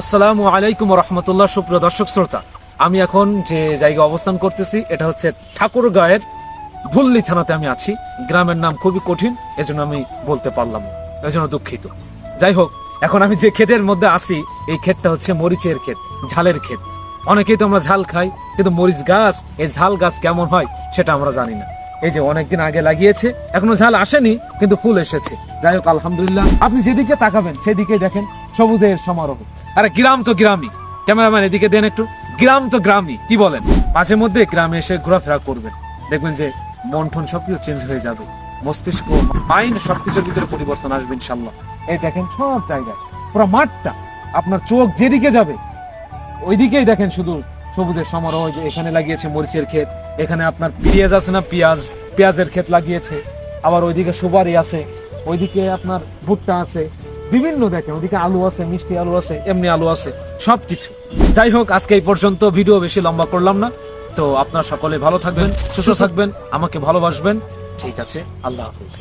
আসসালামু আলাইকুম রহমতুল্লাহ। সুপ্রিয় দর্শক শ্রোতা, আমি এখন যে জায়গায় অবস্থান করতেছি এটা হচ্ছে ঠাকুরগাঁয়ের ভুল্লি থানাতে আমি আছি। গ্রামের নাম খুবই কঠিন, এজন্য আমি বলতে পারলাম, এজন্য দুঃখিত। যাই হোক, এখন আমি যে ক্ষেতের মধ্যে আছি এই ক্ষেতটা হচ্ছে মরিচের ক্ষেত, ঝালের ক্ষেত। অনেকেই তো আমরা ঝাল খাই, কিন্তু মরিচ গাছ, এই ঝাল গাছ কেমন হয় সেটা আমরা জানি না। এই যে অনেকদিন আগে লাগিয়েছে, এখনো ঝাল আসেনি কিন্তু ফুল এসেছে। যাই হোক, আলহামদুলিল্লাহ। আপনি যেদিকে তাকাবেন সেদিকে দেখেন সবুজের সমারোহ। আরে গ্রাম তো গ্রামই, ক্যামেরাম্যান এদিকে দেন একটু। গ্রাম তো গ্রামই, কি বলেন? মাঝে মধ্যে গ্রামে এসে ঘোরাফেরা করবেন, দেখবেন যে মন টন সবকিছু চেঞ্জ হয়ে যাবে, মস্তিষ্ক, মাইন্ড সবকিছুর ভিতরে পরিবর্তন আসবে ইনশাল্লাহ। এই দেখেন সব জায়গায় পুরো মাঠটা, আপনার চোখ যেদিকে যাবে ওইদিকেই দেখেন শুধু সবুজের সমারোহ। যে এখানে লাগিয়েছে মরিচের ক্ষেত, এখানে আপনার পেঁয়াজ আছে না, পেঁয়াজের ক্ষেত লাগিয়েছে, আবার ওইদিকে সুপারি আছে, ওইদিকে আপনার ভুট্টা আছে, বিভিন্ন দেখেন ওইদিকে আলু আছে, মিষ্টি আলু আছে, এমনি আলু আছে, সবকিছু। যাই হোক, আজকে এই পর্যন্ত, ভিডিও বেশি লম্বা করলাম না। তো আপনারা সকলে ভালো থাকবেন, সুস্থ থাকবেন, আমাকে ভালোবাসবেন। ঠিক আছে, আল্লাহ হাফিজ।